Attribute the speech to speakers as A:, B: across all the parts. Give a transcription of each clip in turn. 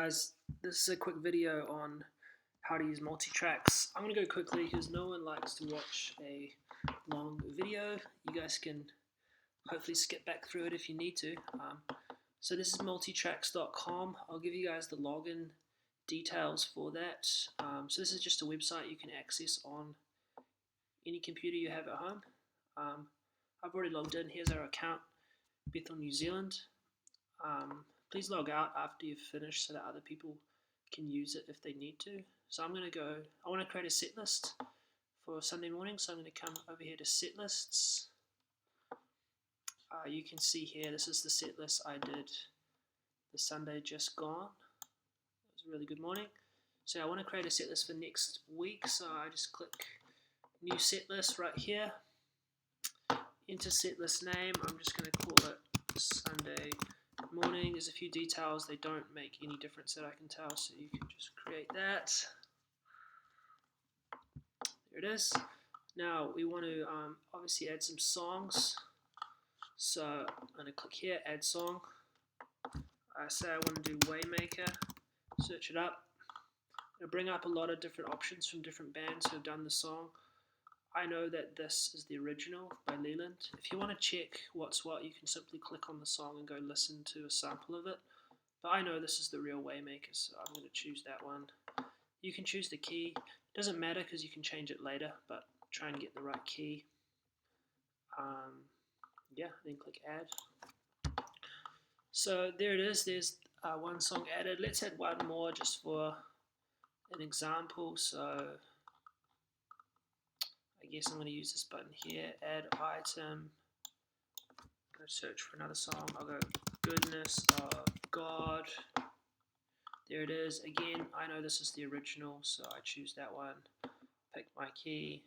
A: Guys, this is a quick video on how to use MultiTracks. I'm going to go quickly because no one likes to watch a long video. You guys can hopefully skip back through it if you need to. So this is MultiTracks.com. I'll give you guys the login details for that. So this is just a website you can access on any computer you have at home. I've already logged in. Here's our account, Bethel, New Zealand. Please log out after you've finished so that other people can use it if they need to. So I'm going to go, I want to create a set list for Sunday morning, so I'm going to come over here to set lists. You can see here, this is the set list I did the Sunday just gone. It was a really good morning. So I want to create a set list for next week, so I just click new set list right here. Enter set list name, I'm just going to call it Sunday morning. There's a few details, they don't make any difference that I can tell, so you can just create that. There it is. Now we want to obviously add some songs, so I'm going to click here, add song. I say I want to do Waymaker, search it up. It'll bring up a lot of different options from different bands who have done the song. I know that this is the original by Leland. If you want to check what's what, you can simply click on the song and go listen to a sample of it. But I know this is the real Waymaker, so I'm going to choose that one. You can choose the key. It doesn't matter because you can change it later, but try and get the right key. Yeah, then click add. So there it is. There's one song added. Let's add one more just for an example. So I guess I'm going to use this button here, add item, go search for another song, I'll go Goodness of God, there it is. Again, I know this is the original, so I choose that one, pick my key,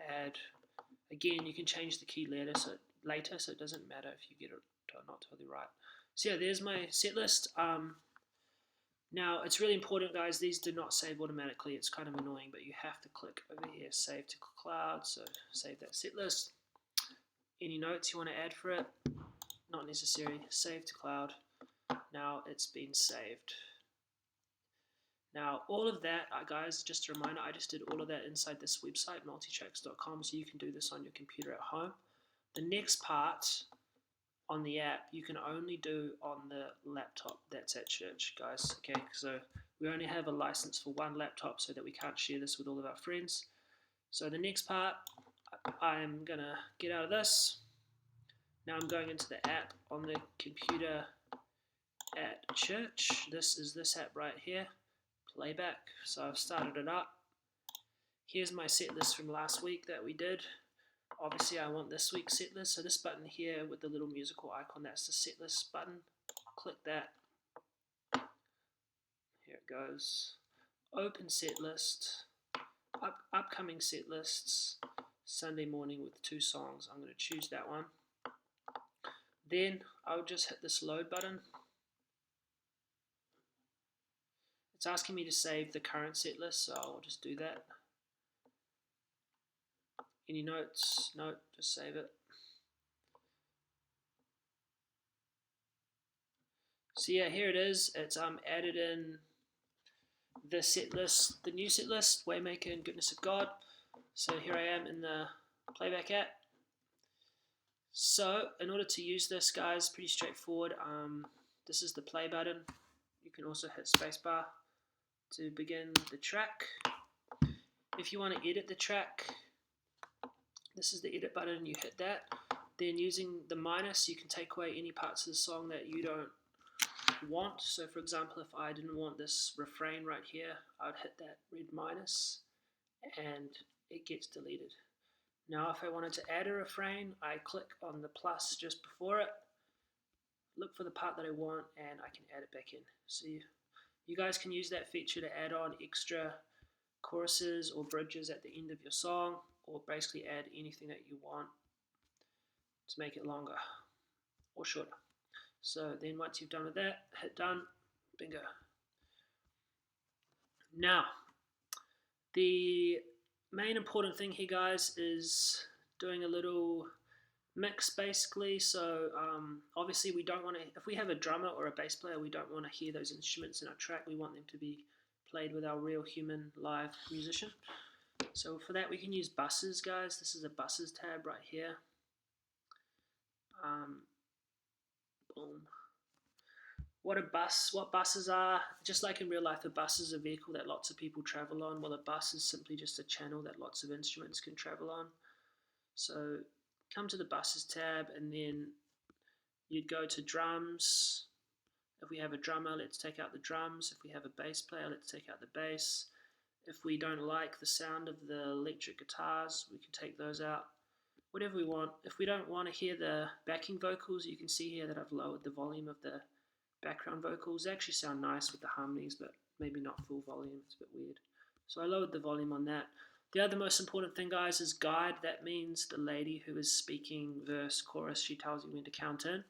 A: add. Again, you can change the key later, so it doesn't matter if you get it not totally right. So yeah, there's my set list. Now, it's really important, guys, these do not save automatically. It's kind of annoying, but you have to click over here, Save to Cloud, so save that set list. Any notes you want to add for it? Not necessary. Save to Cloud. Now it's been saved. Now, all of that, guys, just a reminder, I just did all of that inside this website, MultiTracks.com, so you can do this on your computer at home. The next part on the app you can only do on the laptop that's at church, guys. Okay, so we only have a license for one laptop so that we can't share this with all of our friends. So the next part, I'm gonna get out of this. Now I'm going into the app on the computer at church. This is this app right here, Playback. So I've started it up. Here's my set list from last week that we did. Obviously I want this week's set list, so this button here with the little musical icon, that's the set list button. Click that. Here it goes. Open set list. Upcoming set lists. Sunday morning with 2 songs. I'm going to choose that one. Then I'll just hit this load button. It's asking me to save the current set list, so I'll just do that. Any notes? No, just save it. So yeah, here it is. It's added in the set list, the new set list, Waymaker and Goodness of God. So here I am in the Playback app. So in order to use this, guys, pretty straightforward. This is the play button. You can also hit spacebar to begin the track. If you want to edit the track, this is the edit button, you hit that. Then using the minus, you can take away any parts of the song that you don't want. So for example, if I didn't want this refrain right here, I would hit that red minus and it gets deleted. Now if I wanted to add a refrain, I click on the plus just before it, look for the part that I want, and I can add it back in. So you guys can use that feature to add on extra choruses or bridges at the end of your song, or basically add anything that you want to make it longer or shorter. So then once you've done with that, hit done, bingo. Now, the main important thing here, guys, is doing a little mix basically. So obviously we don't want to, if we have a drummer or a bass player, we don't want to hear those instruments in our track. We want them to be played with our real human live musician. So for that we can use buses, guys. This is a buses tab right here. Boom. What buses are, just like in real life, a bus is a vehicle that lots of people travel on. Well, a bus is simply just a channel that lots of instruments can travel on. So come to the buses tab, and then you'd go to drums. If we have a drummer, let's take out the drums. If we have a bass player, let's take out the bass. If we don't like the sound of the electric guitars, we can take those out. Whatever we want. If we don't want to hear the backing vocals, you can see here that I've lowered the volume of the background vocals. They actually sound nice with the harmonies, but maybe not full volume. It's a bit weird. So I lowered the volume on that. The other most important thing, guys, is guide. That means the lady who is speaking verse, chorus, she tells you when to count in.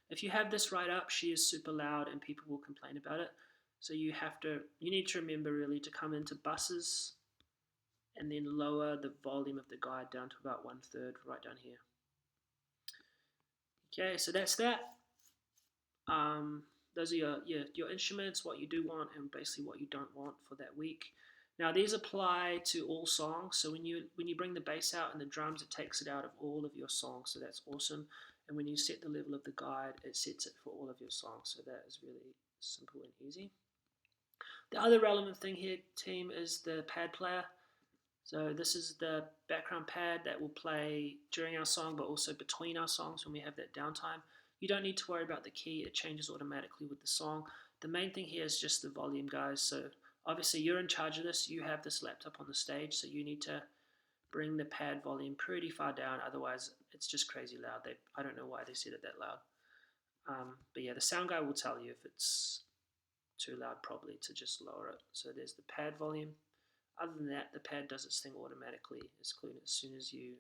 A: If you have this right up, she is super loud and people will complain about it. So you need to remember really to come into buses and then lower the volume of the guide down to about 1/3 right down here. Okay, so that's that. Those are your instruments, what you do want, and basically what you don't want for that week. Now these apply to all songs. So when you bring the bass out and the drums, it takes it out of all of your songs. So that's awesome. And when you set the level of the guide, it sets it for all of your songs. So that is really simple and easy. The other relevant thing here, team, is the pad player. So this is the background pad that will play during our song, but also between our songs when we have that downtime. You don't need to worry about the key. It changes automatically with the song. The main thing here is just the volume, guys. So obviously you're in charge of this. You have this laptop on the stage, so you need to bring the pad volume pretty far down. Otherwise, it's just crazy loud. I don't know why they set it that loud. But yeah, the sound guy will tell you if it's too loud, probably to just lower it. So there's the pad volume. Other than that, the pad does its thing automatically as soon as you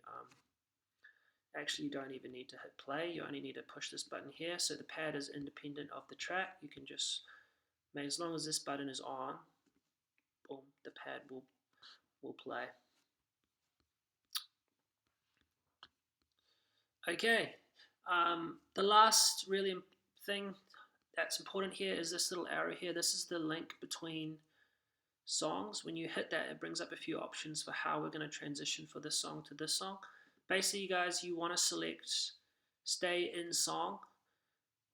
A: actually, you don't even need to hit play. You only need to push this button here. So the pad is independent of the track. You can just, as long as this button is on, boom, the pad will play. Okay, the last really thing that's important here is this little arrow here. This is the link between songs. When you hit that, it brings up a few options for how we're going to transition for this song to this song. Basically, guys, you want to select stay in song.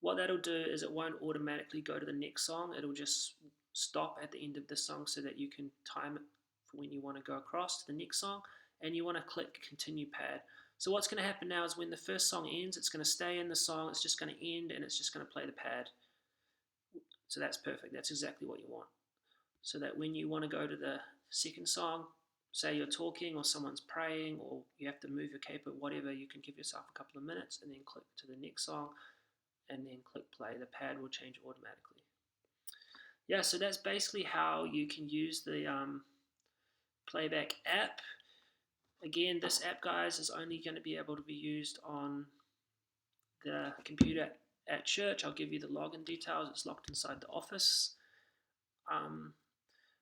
A: What that'll do is it won't automatically go to the next song. It'll just stop at the end of the song so that you can time it for when you want to go across to the next song. And you want to click continue pad. So what's going to happen now is when the first song ends, it's going to stay in the song. It's just going to end and it's just going to play the pad. So that's perfect. That's exactly what you want. So that when you want to go to the second song, say you're talking or someone's praying or you have to move your capo, whatever, you can give yourself a couple of minutes and then click to the next song and then click play. The pad will change automatically. Yeah, so that's basically how you can use the Playback app. Again, this app, guys, is only going to be able to be used on the computer at church. I'll give you the login details. It's locked inside the office.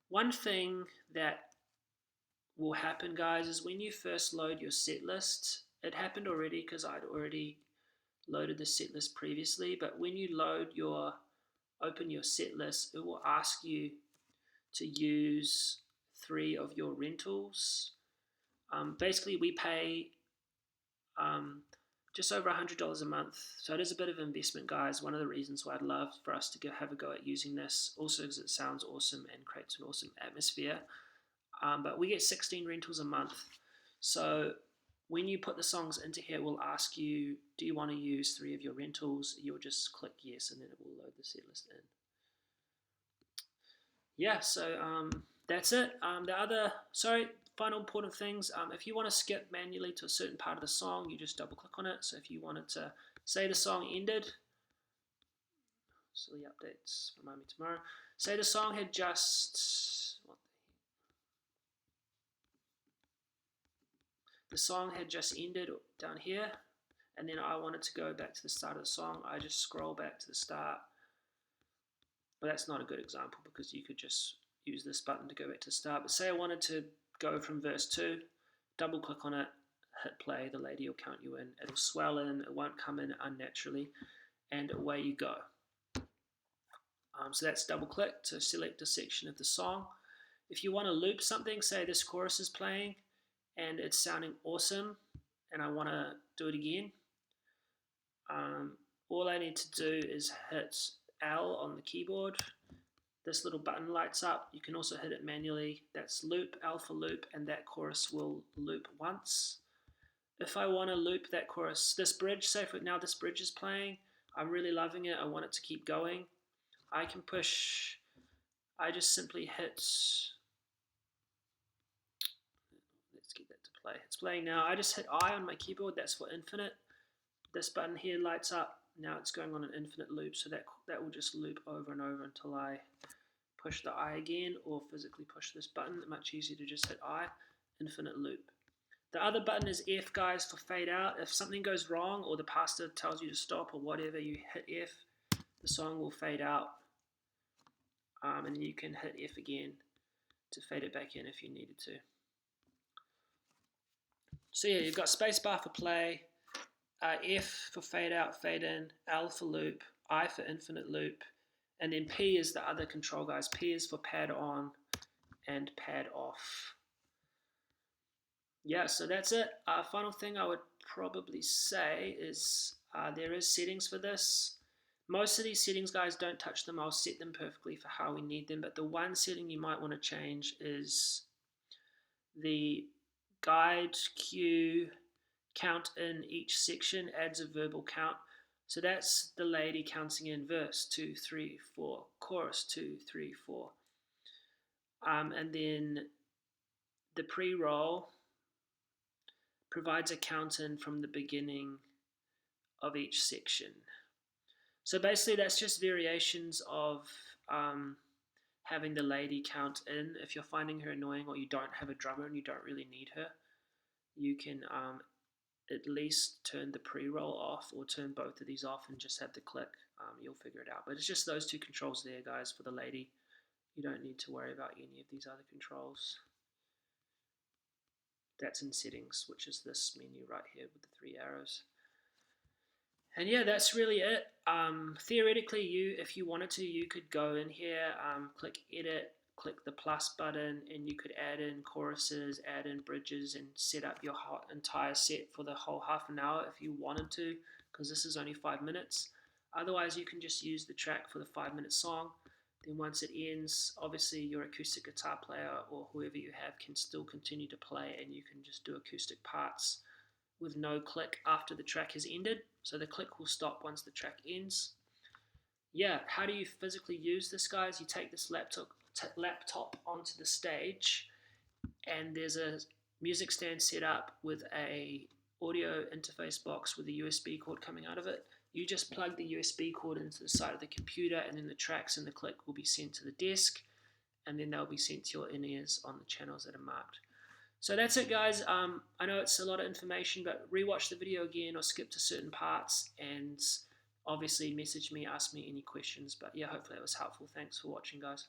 A: One thing that will happen, guys, is when you first load your set list, it happened already because I'd already loaded the set list previously, but when you open your set list, it will ask you to use 3 of your rentals. Basically, we pay just over $100 a month, so it is a bit of investment, guys. One of the reasons why I'd love for us to have a go at using this, also because it sounds awesome and creates an awesome atmosphere. But we get 16 rentals a month. So when you put the songs into here, we'll ask you, do you want to use 3 of your rentals? You'll just click yes, and then it will load the set list in. Yeah, so that's it. Final important things. If you want to skip manually to a certain part of the song, you just double click on it. So if you wanted to say the song ended, silly updates, remind me tomorrow. Say the song had just, the song had just ended down here, and then I wanted to go back to the start of the song. I just scroll back to the start. But that's not a good example because you could just use this button to go back to the start. But say I wanted to go from verse 2, double click on it, hit play, the lady will count you in. It'll swell in, it won't come in unnaturally, and away you go. So that's double click to select a section of the song. If you want to loop something, say this chorus is playing and it's sounding awesome and I want to do it again, all I need to do is hit L on the keyboard. This little button lights up. You can also hit it manually. That's loop, L for loop, and that chorus will loop once. If I want to loop that chorus, this bridge, say for now this bridge is playing, I'm really loving it, I want it to keep going, I can push, I just simply hit, let's get that to play, it's playing now, I just hit I on my keyboard, that's for infinite. This button here lights up, now it's going on an infinite loop, so that will just loop over and over until I push the I again, or physically push this button. Much easier to just hit I, infinite loop. The other button is F, guys, for fade out. If something goes wrong or the pastor tells you to stop or whatever, you hit F, the song will fade out. And then you can hit F again to fade it back in if you needed to. So yeah, you've got spacebar for play, F for fade out, fade in, L for loop, I for infinite loop, and then P is the other control, guys. P is for pad on and pad off. Yeah, so that's it. Final thing I would probably say is there is settings for this. Most of these settings, guys, don't touch them. I'll set them perfectly for how we need them. But the one setting you might want to change is the guide cue count in each section adds a verbal count. So that's the lady counting in verse 2, 3, 4, chorus 2, 3, 4. And then the pre-roll provides a count in from the beginning of each section. So basically that's just variations of having the lady count in. If you're finding her annoying or you don't have a drummer and you don't really need her, you can at least turn the pre-roll off or turn both of these off and just have the click. You'll figure it out. But it's just those two controls there, guys, for the lady. You don't need to worry about any of these other controls. That's in settings, which is this menu right here with the 3 arrows. And yeah, that's really it. Theoretically, if you wanted to, you could go in here, click edit, click the plus button, and you could add in choruses, add in bridges, and set up your entire set for the whole half an hour if you wanted to, because this is only 5 minutes. Otherwise, you can just use the track for the 5-minute song. Then once it ends, obviously your acoustic guitar player or whoever you have can still continue to play, and you can just do acoustic parts with no click after the track has ended. So the click will stop once the track ends. Yeah, how do you physically use this, guys? You take this laptop onto the stage, and there's a music stand set up with a audio interface box with a USB cord coming out of it. You just plug the USB cord into the side of the computer, and then the tracks and the click will be sent to the desk, and then they'll be sent to your in-ears on the channels that are marked. So that's it, guys. I know it's a lot of information, but rewatch the video again or skip to certain parts, and obviously message me, ask me any questions. But yeah, hopefully it was helpful. Thanks for watching, guys.